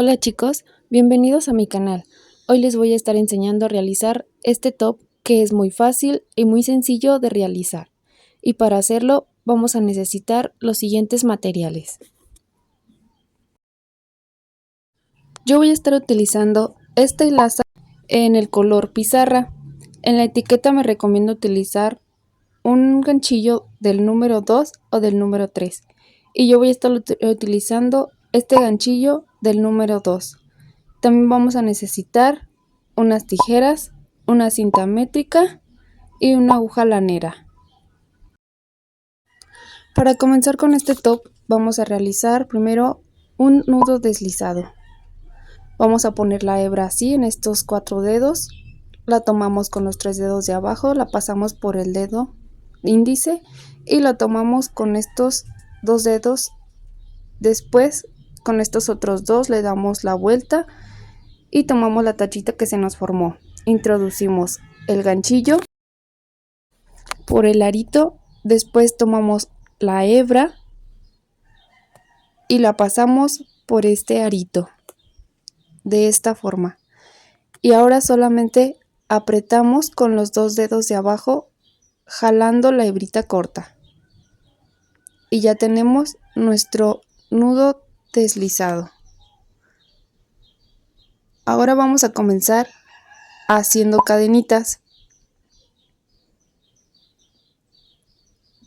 Hola chicos, bienvenidos a mi canal. Hoy les voy a estar enseñando a realizar este top que es muy fácil y muy sencillo de realizar. Y para hacerlo vamos a necesitar los siguientes materiales. Yo voy a estar utilizando esta hilaza en el color pizarra. En la etiqueta me recomiendo utilizar un ganchillo del número 2 o del número 3. Y yo voy a estar utilizando este ganchillo del número 2. También vamos a necesitar unas tijeras, una cinta métrica y una aguja lanera. Para comenzar con este top vamos a realizar primero un nudo deslizado. Vamos a poner la hebra así en estos 4 dedos, la tomamos con los 3 dedos de abajo, la pasamos por el dedo índice y la tomamos con estos 2 dedos. Después con estos otros 2 le damos la vuelta y tomamos la tachita que se nos formó. Introducimos el ganchillo por el arito, después tomamos la hebra y la pasamos por este arito de esta forma, y ahora solamente apretamos con los 2 dedos de abajo jalando la hebrita corta y ya tenemos nuestro nudo deslizado. Ahora vamos a comenzar haciendo cadenitas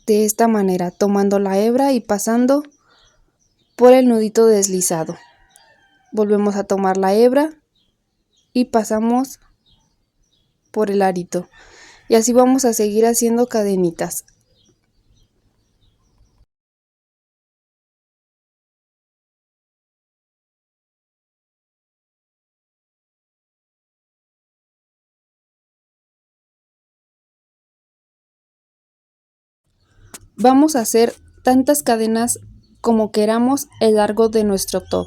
de esta manera, tomando la hebra y pasando por el nudito deslizado. Volvemos a tomar la hebra y pasamos por el arito, y así vamos a seguir haciendo cadenitas. Vamos a hacer tantas cadenas como queramos el largo de nuestro top.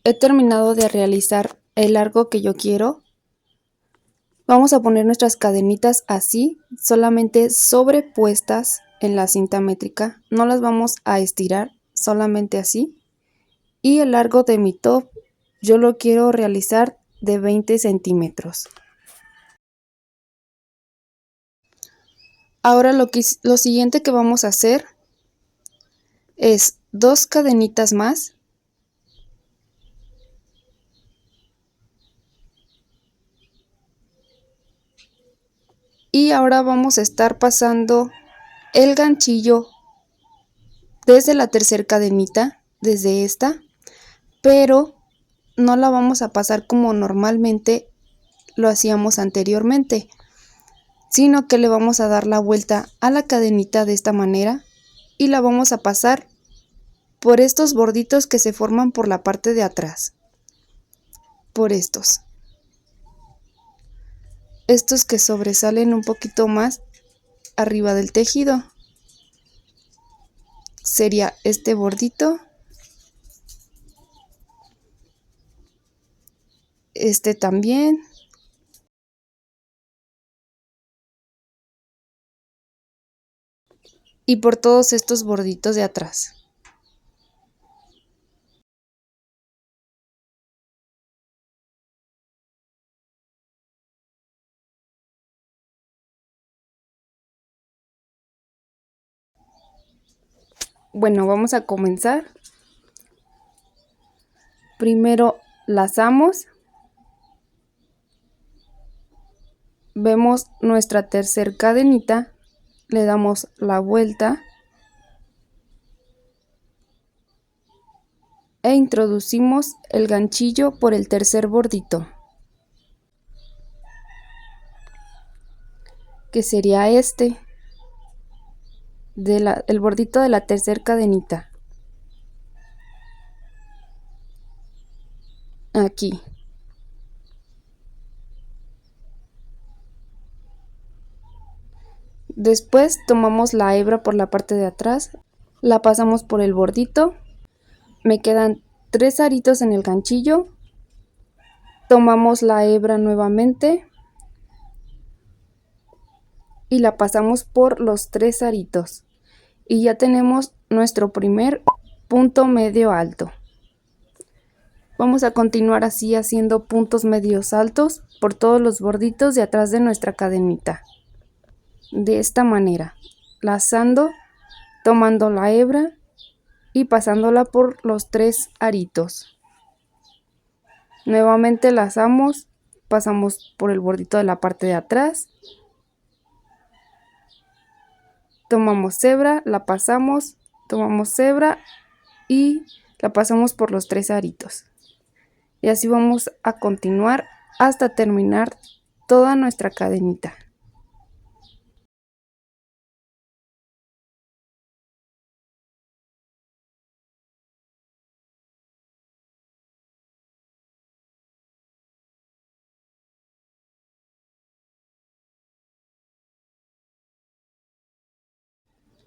He terminado de realizar el largo que yo quiero. Vamos a poner nuestras cadenitas así, solamente sobrepuestas en la cinta métrica. No las vamos a estirar, solamente así. Y el largo de mi top yo lo quiero realizar de 20 centímetros. Ahora lo siguiente que vamos a hacer es 2 cadenitas más. Y ahora vamos a estar pasando el ganchillo desde la tercera cadenita, desde esta, pero no la vamos a pasar como normalmente lo hacíamos anteriormente, sino que le vamos a dar la vuelta a la cadenita de esta manera y la vamos a pasar por estos borditos que se forman por la parte de atrás, por estos que sobresalen un poquito más arriba del tejido. Sería este bordito, este también, y por todos estos borditos de atrás. Bueno, vamos a comenzar. Primero lazamos, vemos nuestra tercera cadenita, le damos la vuelta e introducimos el ganchillo por el tercer bordito, que sería este, el bordito de la tercera cadenita. Aquí. Después tomamos la hebra por la parte de atrás, la pasamos por el bordito, me quedan 3 aritos en el ganchillo, tomamos la hebra nuevamente y la pasamos por los 3 aritos y ya tenemos nuestro primer punto medio alto. Vamos a continuar así haciendo puntos medios altos por todos los borditos de atrás de nuestra cadenita. De esta manera, lazando, tomando la hebra y pasándola por los 3 aritos. Nuevamente lazamos, pasamos por el bordito de la parte de atrás, tomamos hebra, la pasamos, tomamos hebra y la pasamos por los 3 aritos. Y así vamos a continuar hasta terminar toda nuestra cadenita.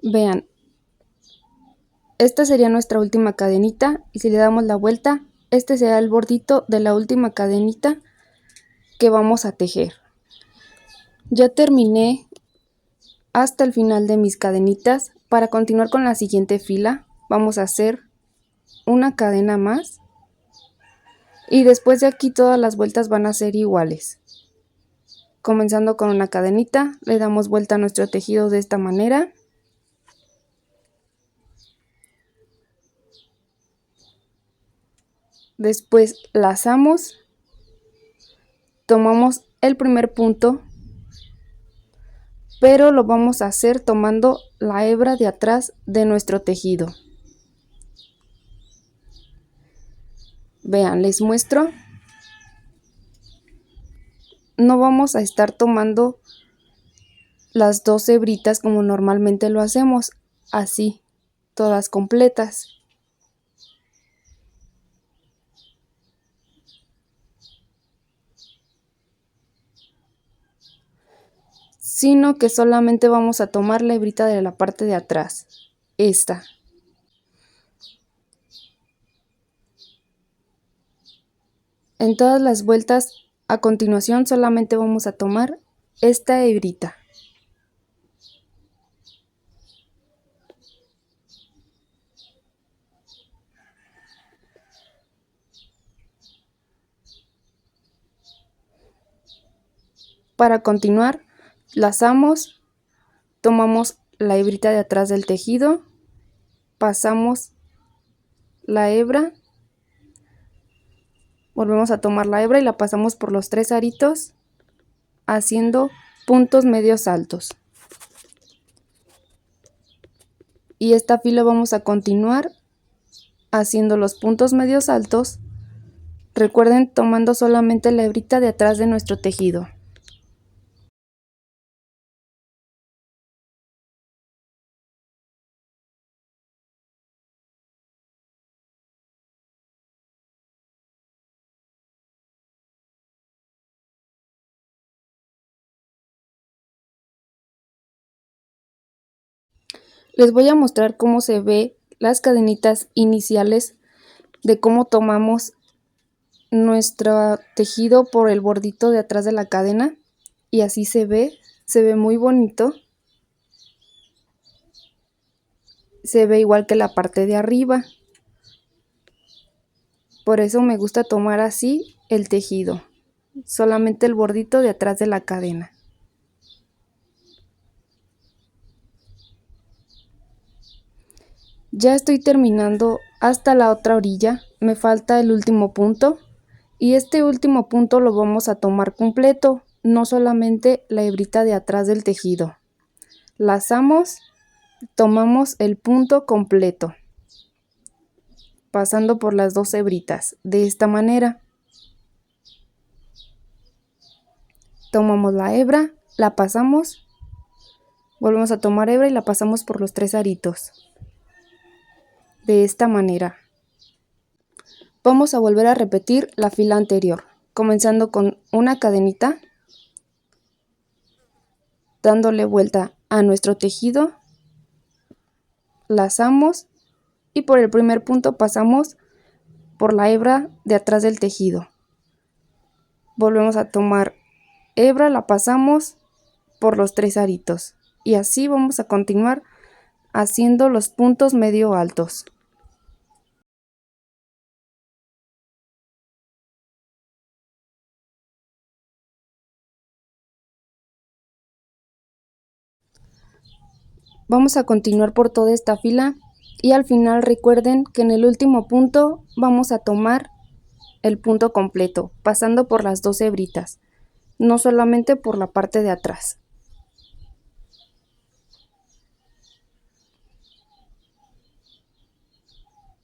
Vean, esta sería nuestra última cadenita y si le damos la vuelta, este será el bordito de la última cadenita que vamos a tejer. Ya terminé hasta el final de mis cadenitas. Para continuar con la siguiente fila, vamos a hacer una cadena más y después de aquí todas las vueltas van a ser iguales. Comenzando con una cadenita, le damos vuelta a nuestro tejido de esta manera. Después lazamos, tomamos el primer punto, pero lo vamos a hacer tomando la hebra de atrás de nuestro tejido. Vean, les muestro. No vamos a estar tomando las 2 hebritas como normalmente lo hacemos, así, todas completas. Sino que solamente vamos a tomar la hebrita de la parte de atrás, esta. En todas las vueltas a continuación solamente vamos a tomar esta hebrita. Para continuar, lazamos, tomamos la hebrita de atrás del tejido, pasamos la hebra, volvemos a tomar la hebra y la pasamos por los 3 aritos, haciendo puntos medios altos. Y esta fila vamos a continuar haciendo los puntos medios altos. Recuerden, tomando solamente la hebrita de atrás de nuestro tejido. Les voy a mostrar cómo se ve las cadenitas iniciales de cómo tomamos nuestro tejido por el bordito de atrás de la cadena y así se ve muy bonito. Se ve igual que la parte de arriba. Por eso me gusta tomar así el tejido, solamente el bordito de atrás de la cadena. Ya estoy terminando hasta la otra orilla, me falta el último punto y este último punto lo vamos a tomar completo, no solamente la hebrita de atrás del tejido. Lazamos, tomamos el punto completo, pasando por las 2 hebritas, de esta manera. Tomamos la hebra, la pasamos, volvemos a tomar hebra y la pasamos por los 3 aritos. De esta manera. Vamos a volver a repetir la fila anterior, comenzando con una cadenita, dándole vuelta a nuestro tejido, lazamos y por el primer punto pasamos por la hebra de atrás del tejido. Volvemos a tomar hebra, la pasamos por los 3 aritos y así vamos a continuar haciendo los puntos medio altos. Vamos a continuar por toda esta fila y al final recuerden que en el último punto vamos a tomar el punto completo, pasando por las 2 hebritas, no solamente por la parte de atrás.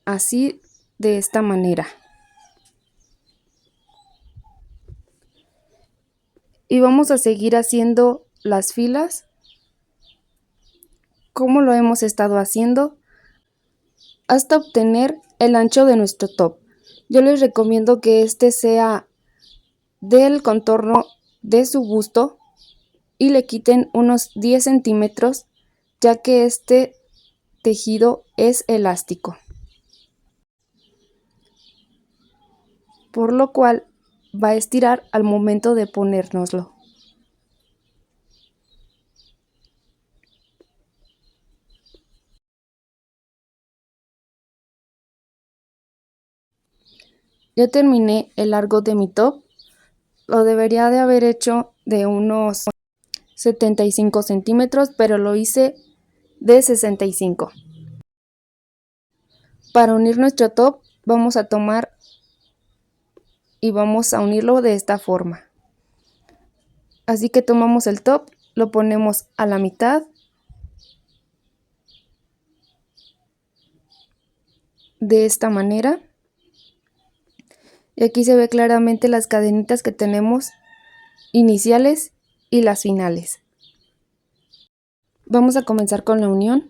Así, de esta manera. Y vamos a seguir haciendo las filas como lo hemos estado haciendo hasta obtener el ancho de nuestro top. Yo les recomiendo que este sea del contorno de su busto y le quiten unos 10 centímetros, ya que este tejido es elástico, por lo cual va a estirar al momento de ponérnoslo. Ya terminé el largo de mi top. Lo debería de haber hecho de unos 75 centímetros, pero lo hice de 65. Para unir nuestro top vamos a tomar y vamos a unirlo de esta forma. Así que tomamos el top, lo ponemos a la mitad, de esta manera. Y aquí se ve claramente las cadenitas que tenemos iniciales y las finales. Vamos a comenzar con la unión.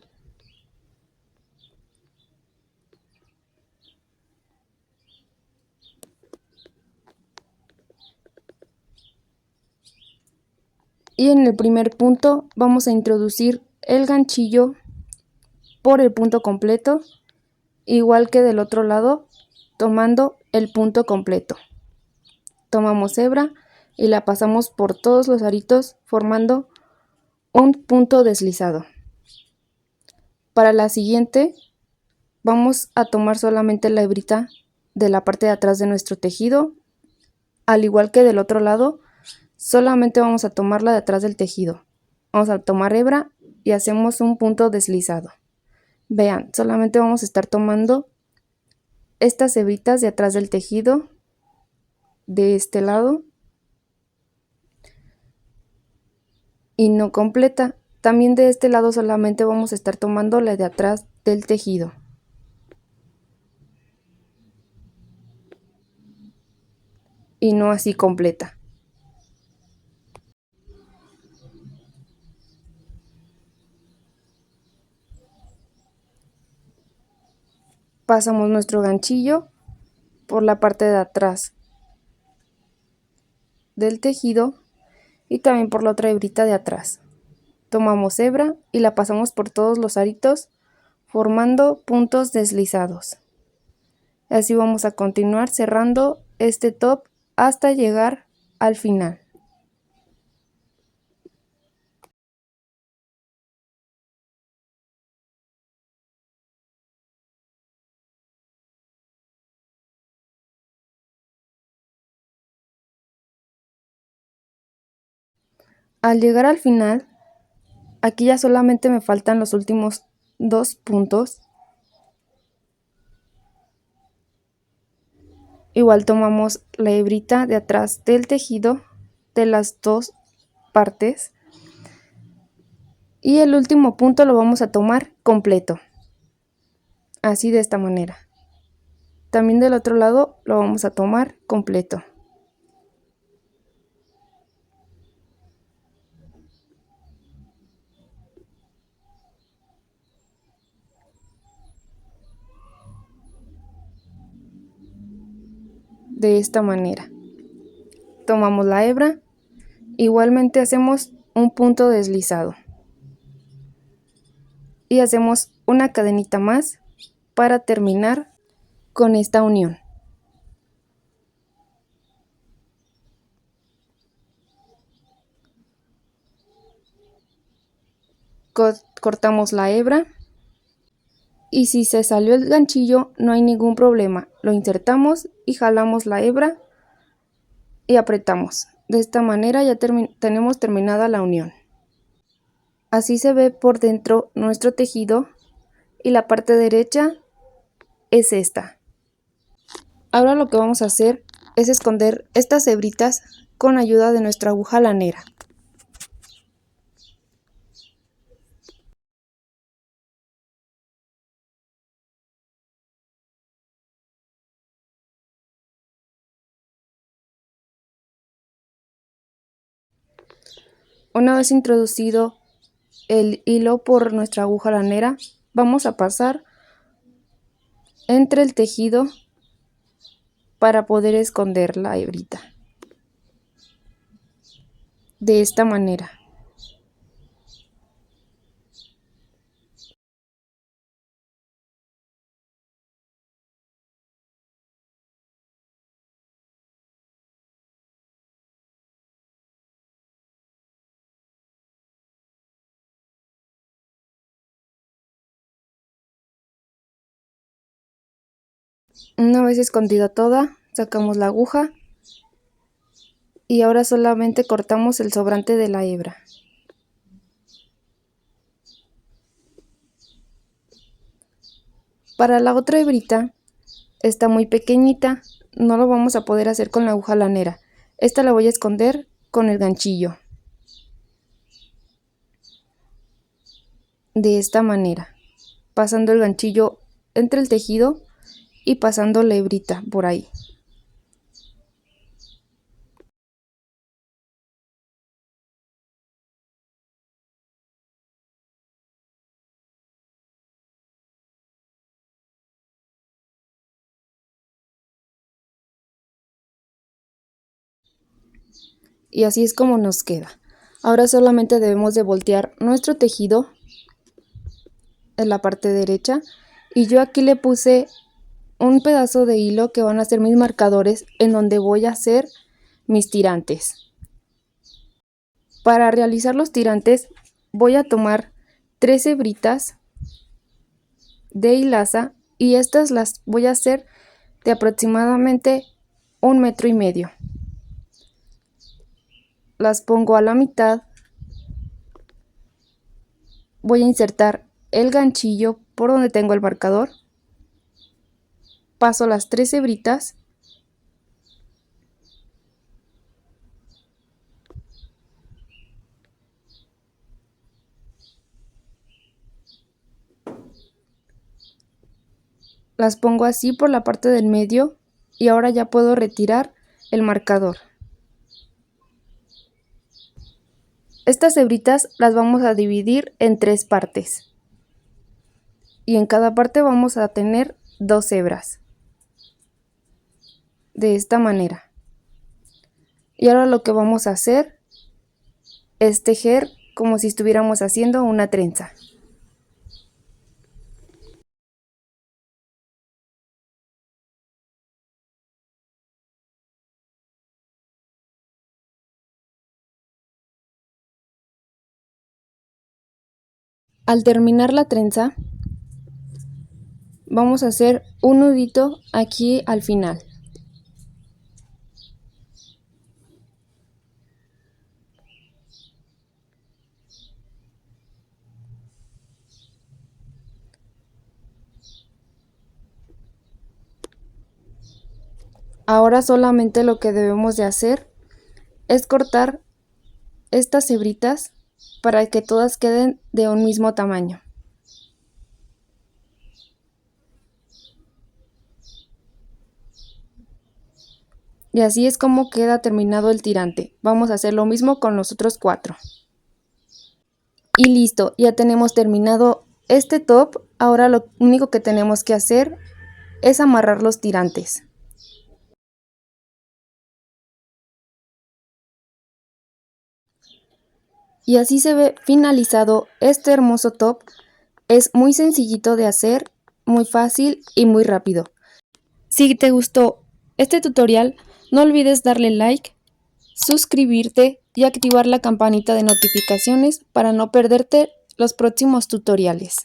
Y en el primer punto vamos a introducir el ganchillo por el punto completo, igual que del otro lado, tomando el punto completo. Tomamos hebra y la pasamos por todos los aritos formando un punto deslizado. Para la siguiente vamos a tomar solamente la hebrita de la parte de atrás de nuestro tejido, al igual que del otro lado, solamente vamos a tomarla de atrás del tejido. Vamos a tomar hebra y hacemos un punto deslizado. Vean, solamente vamos a estar tomando estas hebritas de atrás del tejido, de este lado, y no completa. También de este lado solamente vamos a estar tomando la de atrás del tejido. Y no así completa. Pasamos nuestro ganchillo por la parte de atrás del tejido y también por la otra hebrita de atrás. Tomamos hebra y la pasamos por todos los aritos formando puntos deslizados. Así vamos a continuar cerrando este top hasta llegar al final. Al llegar al final, aquí ya solamente me faltan los últimos 2 puntos. Igual tomamos la hebrita de atrás del tejido de las 2 partes y el último punto lo vamos a tomar completo, así de esta manera. También del otro lado lo vamos a tomar completo. De esta manera. Tomamos la hebra, igualmente hacemos un punto deslizado y hacemos una cadenita más para terminar con esta unión. Cortamos la hebra y si se salió el ganchillo no hay ningún problema, lo insertamos y jalamos la hebra y apretamos. De esta manera ya tenemos terminada la unión. Así se ve por dentro nuestro tejido y la parte derecha es esta. Ahora lo que vamos a hacer es esconder estas hebritas con ayuda de nuestra aguja lanera. Una vez introducido el hilo por nuestra aguja lanera, vamos a pasar entre el tejido para poder esconder la hebrita. De esta manera. Una vez escondida toda, sacamos la aguja y ahora solamente cortamos el sobrante de la hebra. Para la otra hebrita está muy pequeñita, no lo vamos a poder hacer con la aguja lanera. Esta la voy a esconder con el ganchillo. De esta manera, pasando el ganchillo entre el tejido y pasando la hebrita por ahí. Y así es como nos queda. Ahora solamente debemos de voltear nuestro tejido en la parte derecha y yo aquí le puse un pedazo de hilo que van a ser mis marcadores en donde voy a hacer mis tirantes. Para realizar los tirantes voy a tomar 3 hebritas de hilaza y estas las voy a hacer de aproximadamente 1,5 metros. Las pongo a la mitad, voy a insertar el ganchillo por donde tengo el marcador, paso las 3 hebritas las pongo así por la parte del medio y ahora ya puedo retirar el marcador. Estas hebritas las vamos a dividir en 3 partes y en cada parte vamos a tener 2 hebras. De esta manera. Y ahora lo que vamos a hacer es tejer como si estuviéramos haciendo una trenza. Al terminar la trenza, vamos a hacer un nudito aquí al final. Ahora solamente lo que debemos de hacer es cortar estas hebritas para que todas queden de un mismo tamaño. Y así es como queda terminado el tirante. Vamos a hacer lo mismo con los otros 4. Y listo, ya tenemos terminado este top. Ahora lo único que tenemos que hacer es amarrar los tirantes. Y así se ve finalizado este hermoso top. Es muy sencillito de hacer, muy fácil y muy rápido. Si te gustó este tutorial, no olvides darle like, suscribirte y activar la campanita de notificaciones para no perderte los próximos tutoriales.